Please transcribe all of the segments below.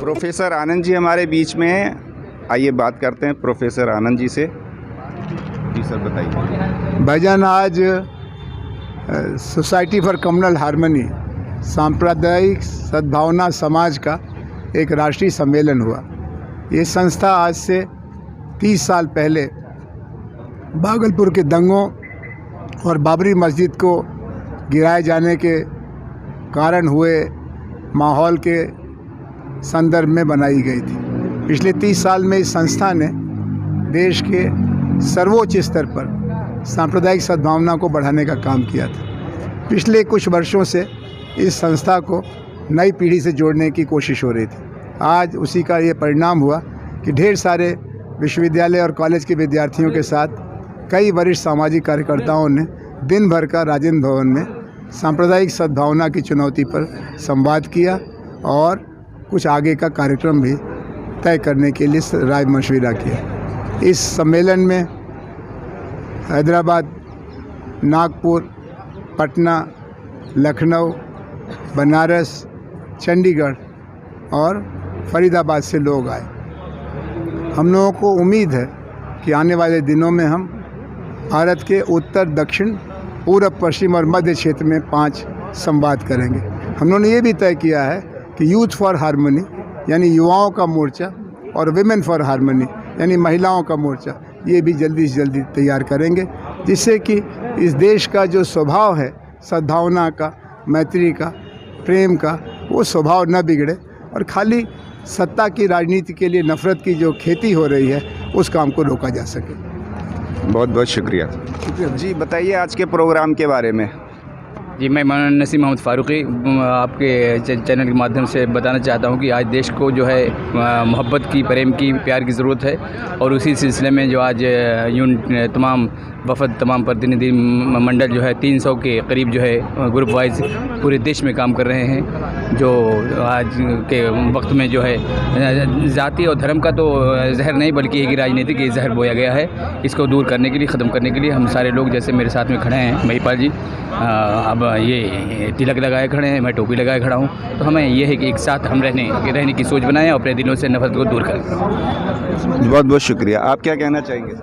Professor Anand ji हमारे बीच में हैं। आइए बात करते हैं प्रोफेसर आनंद जी से। जी सर, बताइए। भाईजान, आज सोसाइटी फॉर कम्युनल हार्मनी सांप्रदायिक सद्भावना समाज का एक राष्ट्रीय सम्मेलन हुआ। ये संस्था आज से 30 साल पहले भागलपुर के दंगों और बाबरी मस्जिद को गिराए जाने के कारण हुए माहौल के संदर्भ में बनाई गई थी। पिछले 30 साल में इस संस्था ने देश के सर्वोच्च स्तर पर सांप्रदायिक सद्भावना को बढ़ाने का काम किया था। पिछले कुछ वर्षों से इस संस्था को नई पीढ़ी से जोड़ने की कोशिश हो रही थी। आज उसी का ये परिणाम हुआ कि ढेर सारे विश्वविद्यालय और कॉलेज के विद्यार्थियों के साथ कई वरिष्ठ सामाजिक कार्यकर्ताओं ने दिन भर का राजेंद्र भवन में सांप्रदायिक सद्भावना की चुनौती पर संवाद किया और कुछ आगे का कार्यक्रम भी तय करने के लिए राय मशविरा किया। इस सम्मेलन में हैदराबाद, नागपुर, पटना, लखनऊ, बनारस, चंडीगढ़ और फरीदाबाद से लोग आए। हम लोगों को उम्मीद है कि आने वाले दिनों में हम भारत के उत्तर, दक्षिण, पूरब, पश्चिम और मध्य क्षेत्र में 5 संवाद करेंगे। हम लोगों ने ये भी तय किया है कि यूथ फॉर हार्मनी यानी युवाओं का मोर्चा और विमेन फॉर हार्मनी यानी महिलाओं का मोर्चा, ये भी जल्दी से जल्दी तैयार करेंगे, जिससे कि इस देश का जो स्वभाव है सद्भावना का, मैत्री का, प्रेम का, वो स्वभाव न बिगड़े और खाली सत्ता की राजनीति के लिए नफ़रत की जो खेती हो रही है उस काम को रोका जा सके। बहुत बहुत शुक्रिया। जी बताइए आज के प्रोग्राम के बारे में। जी, मैं मौलाना नसीम मोहम्मद फ़ारूक़ी आपके चैनल के माध्यम से बताना चाहता हूँ कि आज देश को जो है मोहब्बत की, प्रेम की, प्यार की ज़रूरत है। और उसी सिलसिले में जो आज तमाम वफ़द, तमाम प्रतिनिधि मंडल जो है 300 के करीब जो है ग्रुप वाइज पूरे देश में काम कर रहे हैं। जो आज के वक्त में जो है ज़ाति और धर्म का तो जहर नहीं बल्कि एक राजनीतिक जहर बोया गया है। इसको दूर करने के लिए, ख़त्म करने के लिए हम सारे लोग, जैसे मेरे साथ में खड़े हैं महिपाल जी, अब ये तिलक लगाए खड़े हैं, मैं टोपी लगाए खड़ा हूँ, तो हमें ये है कि एक साथ हम रहने की सोच बनाएं और अपने दिलों से नफरत को दूर करें। बहुत बहुत शुक्रिया। आप क्या कहना चाहेंगे?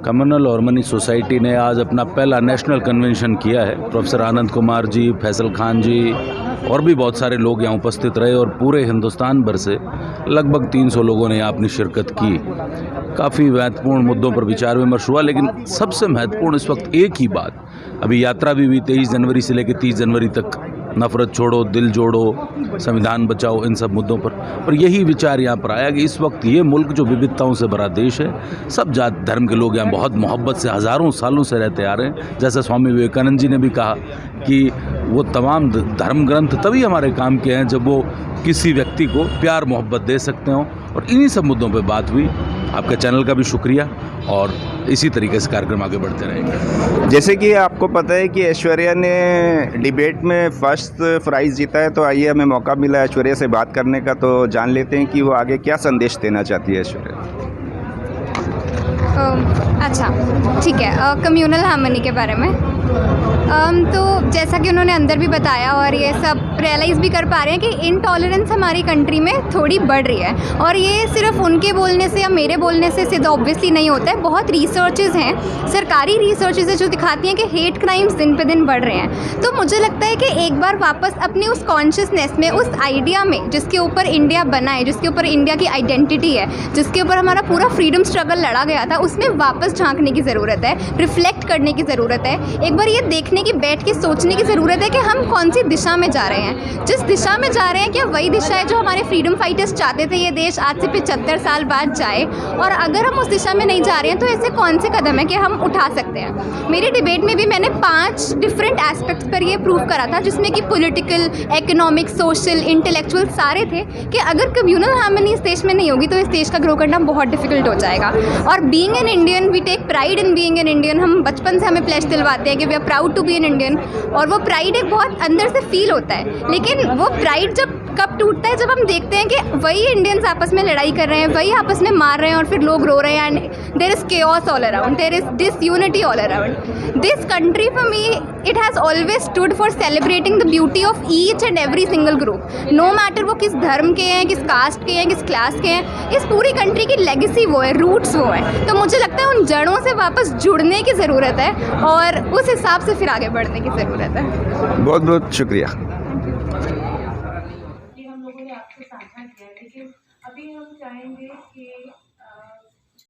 कम्युनल हार्मनी सोसाइटी ने आज अपना पहला नेशनल कन्वेंशन किया है। प्रोफेसर आनंद कुमार जी, फैसल खान जी और भी बहुत सारे लोग यहाँ उपस्थित रहे और पूरे हिंदुस्तान भर से लगभग 300 लोगों ने यहाँ अपनी शिरकत की। काफ़ी महत्वपूर्ण मुद्दों पर विचार विमर्श हुआ, लेकिन सबसे महत्वपूर्ण इस वक्त एक ही बात, अभी यात्रा भी हुई 23 जनवरी से लेकर 30 जनवरी तक, नफ़रत छोड़ो, दिल जोड़ो, संविधान बचाओ, इन सब मुद्दों पर यही विचार यहाँ पर आया कि इस वक्त ये मुल्क जो विविधताओं से भरा देश है, सब जाति धर्म के लोग यहाँ बहुत मोहब्बत से हज़ारों सालों से रहते आ रहे हैं। जैसा स्वामी विवेकानंद जी ने भी कहा कि वो तमाम धर्म ग्रंथ तभी हमारे काम के हैं जब वो किसी व्यक्ति को प्यार मोहब्बत दे सकते हों, और इन्हीं सब मुद्दों पर बात हुई। आपका चैनल का भी शुक्रिया और इसी तरीके से कार्यक्रम आगे बढ़ते रहेंगे। जैसे कि आपको पता है कि ऐश्वर्या ने डिबेट में फर्स्ट प्राइज़ जीता है, तो आइए हमें मौका मिला ऐश्वर्या से बात करने का, तो जान लेते हैं कि वो आगे क्या संदेश देना चाहती है ऐश्वर्या। अच्छा, ठीक है। कम्युनल हार्मनी के बारे में तो जैसा कि उन्होंने अंदर भी बताया और ये सब रियलाइज़ भी कर पा रहे हैं कि इनटॉलरेंस हमारी कंट्री में थोड़ी बढ़ रही है। और ये सिर्फ उनके बोलने से या मेरे बोलने से सीधा ऑब्वियसली नहीं होता है। बहुत रिसर्चेज़ हैं, सरकारी रिसर्चेज़ हैं जो दिखाती हैं कि हेट क्राइम्स दिन पे दिन बढ़ रहे हैं। तो मुझे लगता है कि एक बार वापस अपनी उस कॉन्शियसनेस में, उस आइडिया में जिसके ऊपर इंडिया बना है, जिसके ऊपर इंडिया की आइडेंटिटी है, जिसके ऊपर हमारा पूरा फ्रीडम स्ट्रगल लड़ा गया था, उसमें वापस झांकने की ज़रूरत है, रिफ्लेक्ट करने की ज़रूरत है। एक बार ये देखने की, बैठ के सोचने की ज़रूरत है कि हम कौन सी दिशा में जा रहे हैं। जिस दिशा में जा रहे हैं क्या वही दिशा है जो हमारे फ्रीडम फाइटर्स चाहते थे ये देश आज से 75 साल बाद जाए? और अगर हम उस दिशा में नहीं जा रहे हैं तो ऐसे कौन से कदम है कि हम उठा सकते हैं? मेरी डिबेट में भी मैंने 5 डिफरेंट एस्पेक्ट्स पर ये प्रूव करा था, जिसमें कि पॉलिटिकल, इकोनॉमिक, सोशल, इंटेलेक्चुअल सारे थे कि अगर कम्युनल हार्मनी इस देश में नहीं होगी तो इस देश का ग्रो करना बहुत डिफिकल्ट हो जाएगा। और being an Indian, we take pride in being an Indian. हम बचपन से हमें प्लेज दिलवाते हैं कि we are proud to be an Indian, और वो प्राइड एक बहुत अंदर से फील होता है। लेकिन वो प्राइड जब कब टूटता है? जब हम देखते हैं कि वही इंडियंस आपस में लड़ाई कर रहे हैं, वही आपस में मार रहे हैं और फिर लोग रो रहे हैं and there is chaos all around, there is disunity all around. This country for me it has always stood for celebrating the beauty of each and every single group, no matter वो किस धर्म के हैं, किस cast के हैं, किस class के हैं. इस पूरी कंट्री की लेगेसी वो है, रूट्स वो है. तो मुझे लगता है उन जड़ों से वापस जुड़ने की ज़रूरत है और उस हिसाब से फिर आगे बढ़ने की ज़रूरत है. बहुत बहुत शुक्रिया. हम लोगों ने आपसे साझा किया, लेकिन अभी हम चाहेंगे